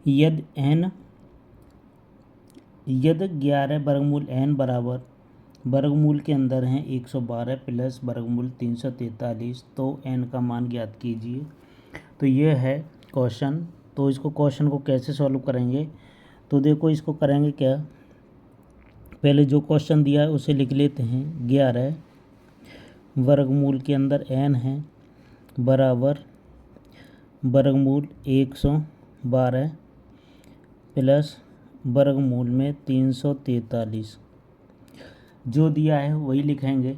यदि 11 वर्गमूल n बराबर वर्गमूल के अंदर हैं 112 प्लस वर्गमूल 343, तो n का मान ज्ञात कीजिए। तो ये है क्वेश्चन। तो इसको क्वेश्चन को कैसे सॉल्व करेंगे, तो देखो इसको करेंगे क्या, पहले जो क्वेश्चन दिया है उसे लिख लेते हैं। 11 वर्गमूल के अंदर n है बराबर वर्गमूल 112 प्लस वर्गमूल में 343, जो दिया है वही लिखेंगे।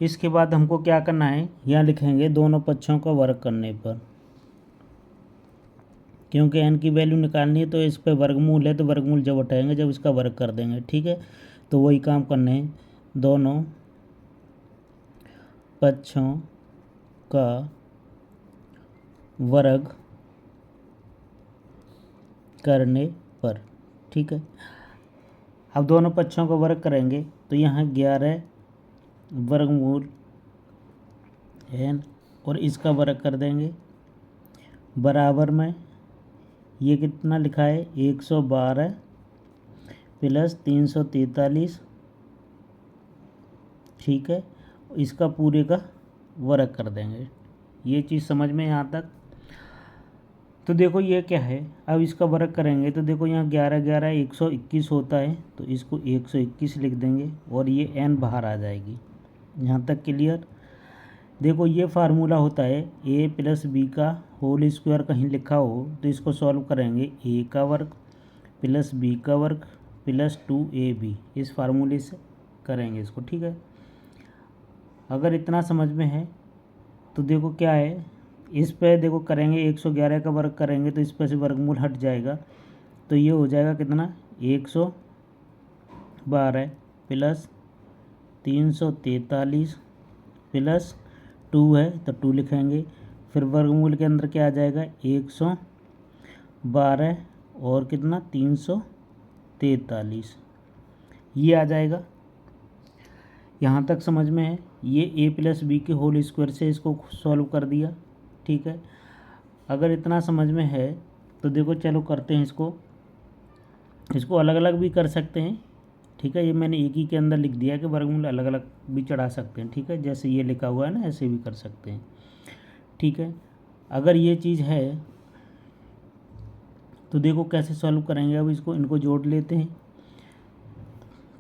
इसके बाद हमको क्या करना है, यहाँ लिखेंगे दोनों पक्षों का वर्ग करने पर, क्योंकि n की वैल्यू निकालनी है। तो इस पे वर्गमूल है तो वर्गमूल जब उठाएंगे जब इसका वर्ग कर देंगे, ठीक है। तो वही काम करने हैं, दोनों पक्षों का वर्ग करने पर, ठीक है। अब दोनों पक्षों का वर्ग करेंगे तो यहाँ 11 वर्गमूल n और इसका वर्ग कर देंगे, बराबर में ये कितना लिखा है 112 प्लस 343, ठीक है। इसका पूरे का वर्ग कर देंगे। ये चीज़ समझ में यहाँ तक। तो देखो ये क्या है, अब इसका वर्ग करेंगे तो देखो यहाँ 11 11 121 होता है, तो इसको 121 लिख देंगे और ये n बाहर आ जाएगी। यहाँ तक क्लियर। देखो ये फार्मूला होता है a प्लस बी का होल स्क्वायर, कहीं लिखा हो तो इसको सॉल्व करेंगे a का वर्ग प्लस b का वर्ग प्लस 2ab, इस फार्मूले से करेंगे इसको, ठीक है। अगर इतना समझ में है तो देखो क्या है, इस पे देखो करेंगे 111 का वर्ग करेंगे तो इस पर से वर्गमूल हट जाएगा, तो ये हो जाएगा कितना 112 प्लस 343 प्लस 2 है तो 2 लिखेंगे। फिर वर्गमूल के अंदर क्या आ जाएगा 112 और कितना 343, ये आ जाएगा। यहाँ तक समझ में है। ये a प्लस बी के होल स्क्वायर से इसको सॉल्व कर दिया, ठीक है। अगर इतना समझ में है तो देखो चलो करते हैं इसको अलग अलग भी कर सकते हैं, ठीक है। ये मैंने एक ही के अंदर लिख दिया कि वर्गमूल अलग अलग भी चढ़ा सकते हैं, ठीक है। जैसे ये लिखा हुआ है ना, ऐसे भी कर सकते हैं, ठीक है। अगर ये चीज़ है तो देखो कैसे सॉल्व करेंगे। अब इनको जोड़ लेते हैं।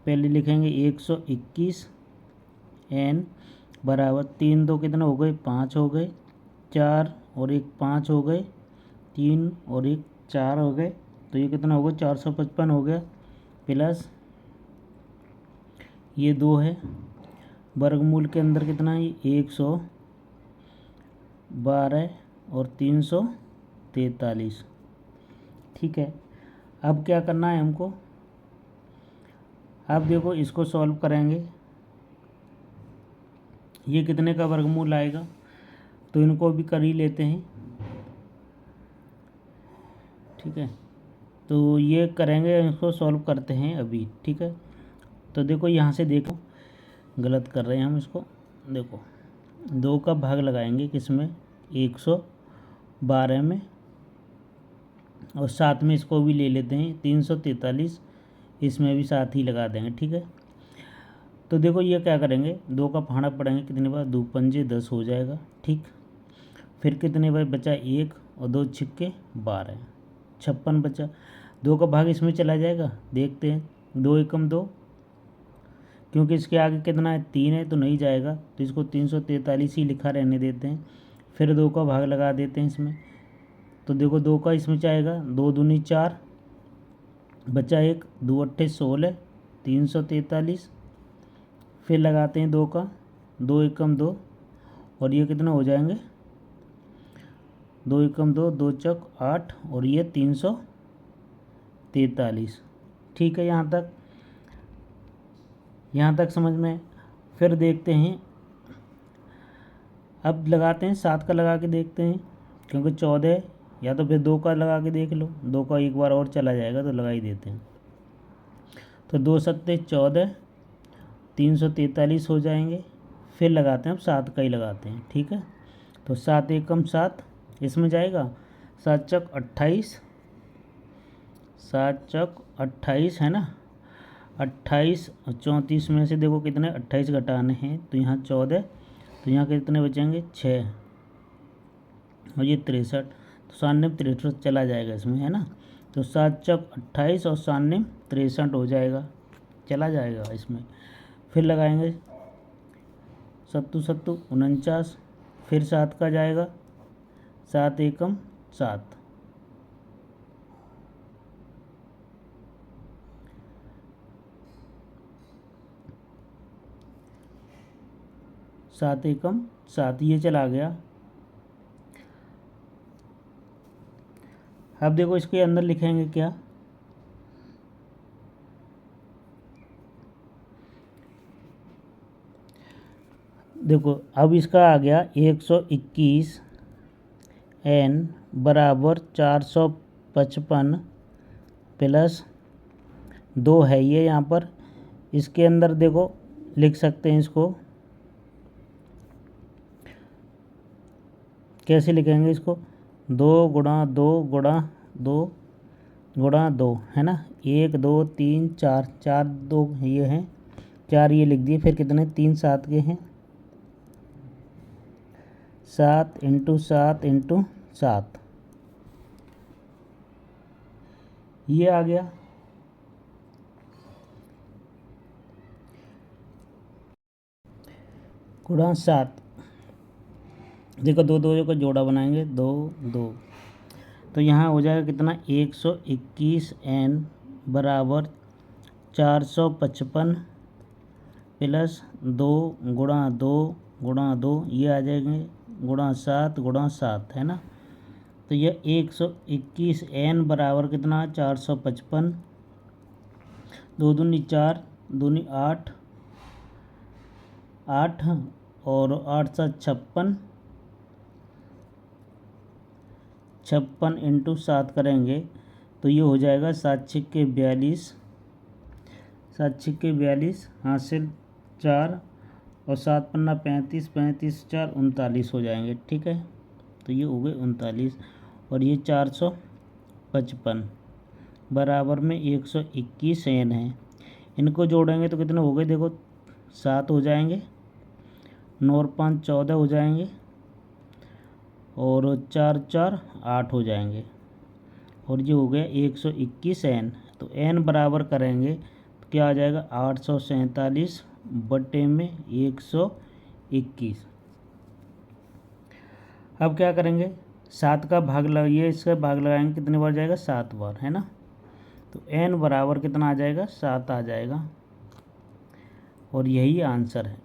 पहले लिखेंगे 121 n बराबर 3 2 कितना हो गए 5 हो गए, 4 और 1 5 हो गए, 3 और 1 4 हो गए, तो ये कितना होगा 455 हो गया, प्लस ये 2 है। वर्गमूल के अंदर कितना है 112 और 343, ठीक है। अब क्या करना है हमको, अब देखो इसको सॉल्व करेंगे, ये कितने का वर्गमूल आएगा, तो इनको भी कर ही लेते हैं, ठीक है। तो ये करेंगे, इसको सॉल्व करते हैं अभी, ठीक है। तो देखो यहाँ से देखो गलत कर रहे हैं हम इसको, देखो 2 का भाग लगाएंगे किसमें 112 में, और साथ में इसको भी ले लेते हैं 343, इसमें भी साथ ही लगा देंगे, ठीक है। तो देखो ये क्या करेंगे 2 का फाड़ा पड़ेंगे, कितने बार 2 पंजे 10 हो जाएगा, ठीक। फिर कितने बार बचा 1 और 2 छिक्के 12, 56 बचा। 2 का भाग इसमें चला जाएगा, देखते हैं 2 एकम 2, क्योंकि इसके आगे कितना है 3 है तो नहीं जाएगा, तो इसको 343 ही लिखा रहने देते हैं। फिर 2 का भाग लगा देते हैं इसमें, तो देखो 2 का इसमें जाएगा 2 दूनी 4, बचा 1 2 अट्ठे 16 343, फिर लगाते हैं 2 का 2 एकम 2, और ये कितना हो जाएंगे 2 एकम 2 2 चौक 8 और ये 343, ठीक है। यहाँ तक समझ में। फिर देखते हैं, अब लगाते हैं 7 का लगा के देखते हैं, क्योंकि 14, या तो फिर 2 का लगा के देख लो, 2 का एक बार और चला जाएगा तो लगा ही देते हैं। तो 2 सत्ते 14 343 हो जाएंगे। फिर लगाते हैं, अब 7 का ही लगाते हैं, ठीक है। तो 7 एकम 7 इसमें जाएगा, 7 चौक 28, 7 चौक 28 है ना। 28 और 34 में से देखो कितने 28 घटाने हैं, तो यहाँ 14, तो यहाँ कितने बचेंगे 6 और ये 63, तो 97 चला जाएगा इसमें, है ना। तो 7 चौक 28 और 97 हो जाएगा, चला जाएगा इसमें। फिर लगाएंगे 7 7 49, फिर 7 का जाएगा, 7 एकम 7, 7 एकम 7, ये चला गया। अब देखो इसके अंदर लिखेंगे क्या, देखो अब इसका आ गया 121 n बराबर 455 प्लस 2 है ये यहाँ पर। इसके अंदर देखो लिख सकते हैं इसको, कैसे लिखेंगे इसको, 2 गुणा 2 गुणा 2 गुणा 2, है ना। 1 2 3 4, 4 2 ये हैं, 4 ये लिख दिए। फिर कितने 3 7 के हैं, 7 × 7 × 7, ये आ गया। गुणा 7, देखो 2 2 का जोड़ा बनाएंगे, 2 2, तो यहाँ हो जाएगा कितना 121 n बराबर 455 प्लस 2 गुणा 2 गुणा 2, ये आ जाएंगे गुणा 7 गुणा 7, है ना। तो यह 121 n बराबर कितना 455, 2 दूनी 4, दूनी 8, 8 और 8 7 56, 56 × 7 करेंगे तो ये हो जाएगा 7 छिक्के 42, 7 छिक्के 42, हासिल 4 और 7 पन्ना 35, 35 4 39 हो जाएंगे, ठीक है। तो ये हो गए 39 और ये 455 बराबर में 121 n है। इनको जोड़ेंगे तो कितने हो गए, देखो 7 हो जाएंगे, 9 और 5 14 हो जाएंगे और 4 4 8 हो जाएंगे और ये हो गया 121 n। तो n बराबर करेंगे तो क्या आ जाएगा 847 बटे में 121। अब क्या करेंगे, 7 का भाग लगाइए, इसका भाग लगाएंगे कितने बार जाएगा 7 बार, है ना। तो n बराबर कितना आ जाएगा 7 आ जाएगा और यही आंसर है।